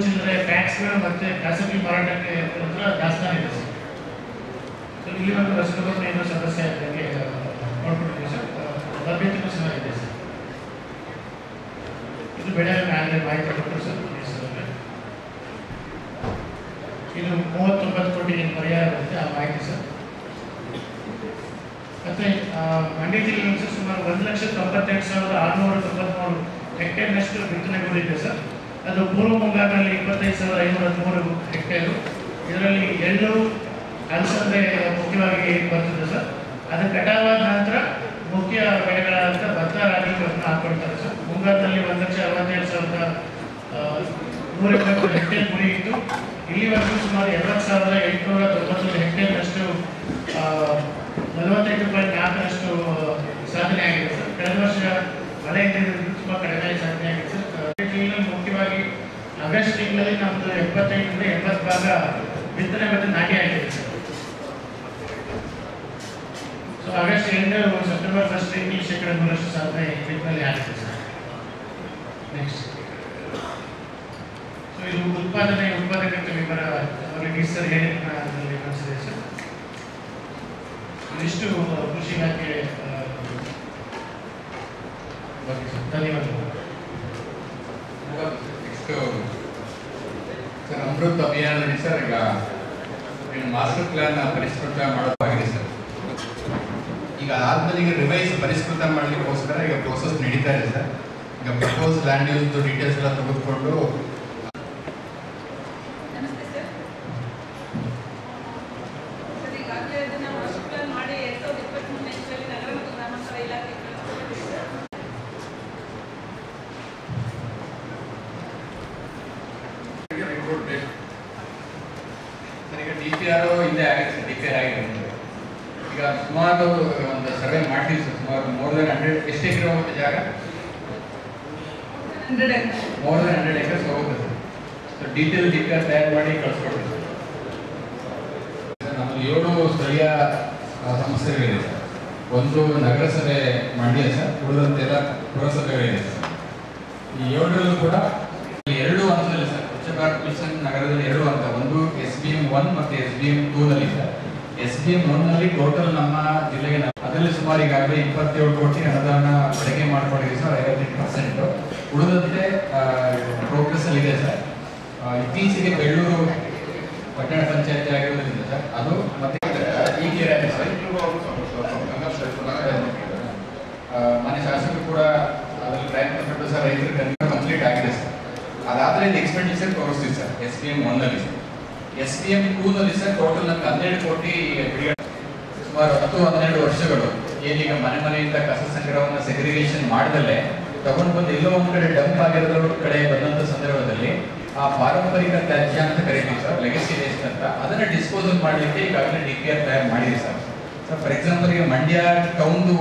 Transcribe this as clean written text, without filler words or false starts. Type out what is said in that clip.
ಚಿಲ್ಲರೆ ಟ್ಯಾಕ್ಸ್ಗಳು ಮತ್ತು ಖಾಸಗಿ ಮಾರಾಟಕ್ಕೆ ದಾಸ್ತಾನು ಇದೆ ಸರ್. ಸೊ ಇಲ್ಲಿ ಒಂದು ರಸಗೊಬ್ಬರ ಏನೋ ಸದಸ್ಯ ಇದ್ದಂಗೆ ನೋಡ್ಕೊಂಡಿದ್ದೀವಿ ಸರ್. ಲಭ್ಯತೆಯೂ ಸಹ ಇದೆ ಸರ್. ಇದು ಬೆಳೆ ಮೇಲೆ ಮಾಹಿತಿ ಕೊಟ್ಟರು ಸರ್. ಇದು 39 ಕೋಟಿ ಪರಿಹಾರ ಬರುತ್ತೆ ಆ ಮಾಹಿತಿ ಸರ್. ಮತ್ತು ಮಂಡ್ಯ ಜಿಲ್ಲೆಯಲ್ಲಿ ಸರ್ ಸುಮಾರು 1,98,693 ಹೆಕ್ಟೇರ್ನಷ್ಟು ಬಿತ್ತನೆಗೊಂಡಿದೆ ಸರ್. ಅದು ಪೂರ್ವ ಮುಂಗಾರಿನಲ್ಲಿ 25,503 ಹೆಕ್ಟೇರು. ಇದರಲ್ಲಿ ಎಳ್ಳು, ಅಲಸಂದೆ ಮುಖ್ಯವಾಗಿ ಬರ್ತದೆ ಸರ್. ಅದು ಕಟಾವಾದ ನಂತರ ಮುಖ್ಯ ಬೆಳೆಗಳಾದಂಥ ಭತ್ತ, ರಾಗಿಗಳನ್ನು ಹಾಕೊಳ್ತಾರೆ ಸರ್. ಮುಂಗಾರಿನಲ್ಲಿ 1,67,180 ಹೆಕ್ಟೇರ್ ಗುರಿ ಇತ್ತು. ಇಲ್ಲಿವರೆಗೂ ಸುಮಾರು 70,890 ಹೆಕ್ಟೇರ್ನಷ್ಟು 45.4% ಸಾಧನೆ ಆಗಿದೆ ಸರ್. ಕಳೆದ ವರ್ಷ ಮಳೆ ಇದ್ದಿದ್ದು ತುಂಬ ಕಡಿಮೆ ಸಾಧನೆ ಆಗಿದೆ ಸರ್. ಮುಖ್ಯವಾಗಿ ಆಗಸ್ಟ್ ತಿಂಗಳಲ್ಲಿ ನಮ್ಮದು 75ರಿಂದ 80 ಭಾಗ ಬಿತ್ತನೆ ಮತ್ತು ನಾಟಿ ಆಗಿದೆ ಸರ್. ಸೊ ಆಗಸ್ಟ್ 2 ಸೆಪ್ಟೆಂಬರ್ 1 ತಿಂಗಳಲ್ಲಿ ಶೇಕಡ 100% ಸಾಧನೆ ಬಿತ್ತನೆಯಲ್ಲಿ ಆಗಿದೆ ಸರ್. ನೆಕ್ಸ್ಟ್ ಸೊ ಇದು ಉತ್ಪಾದಕತೆ ವಿವರ ಅವರಿಗೆ ಸರ್ ಹೇಳಿದ್ರಲ್ಲಿ ಕಾಣಿಸಿದೆ ಸರ್. ಇದಿಷ್ಟು ಕೃಷಿ ಇಲಾಖೆ ಬಗ್ಗೆ ಸರ್. ಧನ್ಯವಾದಗಳು. ಸರ್, ಅಮೃತ್ ಅಭಿಯಾನದಲ್ಲಿ ಸರ್ ಈಗ ಮಾಸ್ಟರ್ ಪ್ಲಾನ್ ಪರಿಷ್ಕೃತ ಮಾಡೋದಾಗಿದೆ ಸರ್. ಈಗ ಆದ್ಮೇಲೆ ಈಗ ರಿವೈಸ್ ಪರಿಷ್ಕೃತ ಮಾಡಲಿಕ್ಕೋಸ್ಕರ ಈಗ ಪ್ರೋಸೆಸ್ ನಡೀತಾ ಇದೆ ಸರ್. ಈಗ ಪ್ರಪೋಸ್ ಲ್ಯಾಂಡ್ ಯೂಸ್ ಡೀಟೇಲ್ಸ್ ಎಲ್ಲ ತೆಗೆದುಕೊಂಡು ಈಗ DPR ಹಿಂದೆ ಆಗಿದೆ ಸರ್. DPR ಆಗಿದೆ. ಈಗ ಸುಮಾರು ಒಂದು ಸರ್ವೆ ಮಾಡ್ತೀವಿ ಸರ್. ಸುಮಾರು ಮೋರ್ ದೆನ್ 100 ಎಷ್ಟು ಎಕರೆ ಹೋಗುತ್ತೆ ಜಾಗ? ಮೋರ್ ದೆನ್ 100 ಎಕರ್ಸ್ ಹೋಗುತ್ತೆ ಸರ್. ಸೊ ಡೀಟೇಲ್ DPR ತಯಾರು ಮಾಡಿ ಕಳಿಸ್ಕೊಡ್ತೀವಿ ಸರ್. ನಮ್ಮಲ್ಲಿ 7 ಸ್ಥಳೀಯ ಸಂಸ್ಥೆಗಳಿದೆ ಸರ್. ಒಂದು ನಗರಸಭೆ ಮಂಡ್ಯ ಸರ್, ಉಳಿದಂತೆಲ್ಲ ಪುರಸಭೆಗಳಿದೆ ಸರ್. ಈ 7ರಲ್ಲೂ ಕೂಡ 2 ಹಂತದಲ್ಲಿ ಸರ್. ಸ್ವಚ್ಛ ಭಾರತ್ ಮಿಷನ್ ನಗರದಲ್ಲಿ 2 ಹಂತ, ಒಂದು SBM 1 ಮತ್ತು SBM 2 ನಲ್ಲಿ ಸರ್. SBM 1 ನಲ್ಲಿ ಟೋಟಲ್ ನಮ್ಮ ಜಿಲ್ಲೆಗೆ ಅದರಲ್ಲಿ ಸುಮಾರು ಈಗಾಗಲೇ 27 ಕೋಟಿ ಅನುದಾನ ಬಳಕೆ ಮಾಡ್ಕೊಂಡಿದ್ದೀವಿ ಸರ್. 58%. ಉಳಿದಂತೆ ಪ್ರೋಗ್ರೆಸ್ ಅಲ್ಲಿ ಇದೆ ಸರ್. ಇತ್ತೀಚೆಗೆ ಬೆಳ್ಳೂರು ಪಟ್ಟಣ ಪಂಚಾಯತಿ ಆಗಿರೋದ್ರಿಂದ ಸರ್ ಅದು ಮತ್ತೆ ಮನೆ ಶಾಸಕರು ಕೂಡ ಅದರಲ್ಲಿ ಪ್ರಯತ್ನ ಪಟ್ಟು ಸರ್ ರೈತರಿಗೆ ಕಂಪ್ಲೀಟ್ ಆಗಿದೆ ಸರ್. ಅದಾದರೆ ಎಕ್ಸ್ಪೆಂಡಿಚರ್ ತೋರಿಸ್ತೀವಿ ಸರ್. SBM 1 ನಲ್ಲಿ ಸರ್. SBM 2 ನಲ್ಲಿ ಸರ್ ಟೋಟಲ್ ನಮ್ಗೆ 12 ಕೋಟಿ ಬಿಡುಗಡೆ. ಸುಮಾರು 10-12 ವರ್ಷಗಳು ಏನೀಗ ಮನೆ ಮನೆಯಿಂದ ಕಸ ಸಂಗ್ರಹವನ್ನು ಸೆಗ್ರಿಗೇಷನ್ ಮಾಡದಲ್ಲೇ ತಗೊಂಡು ಬಂದು ಎಲ್ಲೋ ಒಂದು ಕಡೆ ಡಂಪ್ ಆಗಿರೋದ್ರ ಕಡೆ ಬಂದಂಥ ಸಂದರ್ಭದಲ್ಲಿ ಆ ಪಾರಂಪರಿಕ ತ್ಯಾಜ್ಯ ಅಂತ ಕರಿತೀವಿ ಸರ್, ಲೆಗಸಿ ವೇಸ್ಟ್ ಅಂತ, ಅದನ್ನ ಡಿಸ್ಪೋಸಲ್ ಮಾಡಲಿಕ್ಕೆ ಈಗಾಗಲೇ DPR ತಯಾರು ಮಾಡಿದೆ ಸರ್. ಫಾರ್ ಎಕ್ಸಾಂಪಲ್ ಈಗ ಮಂಡ್ಯ ಟೌನ್ದು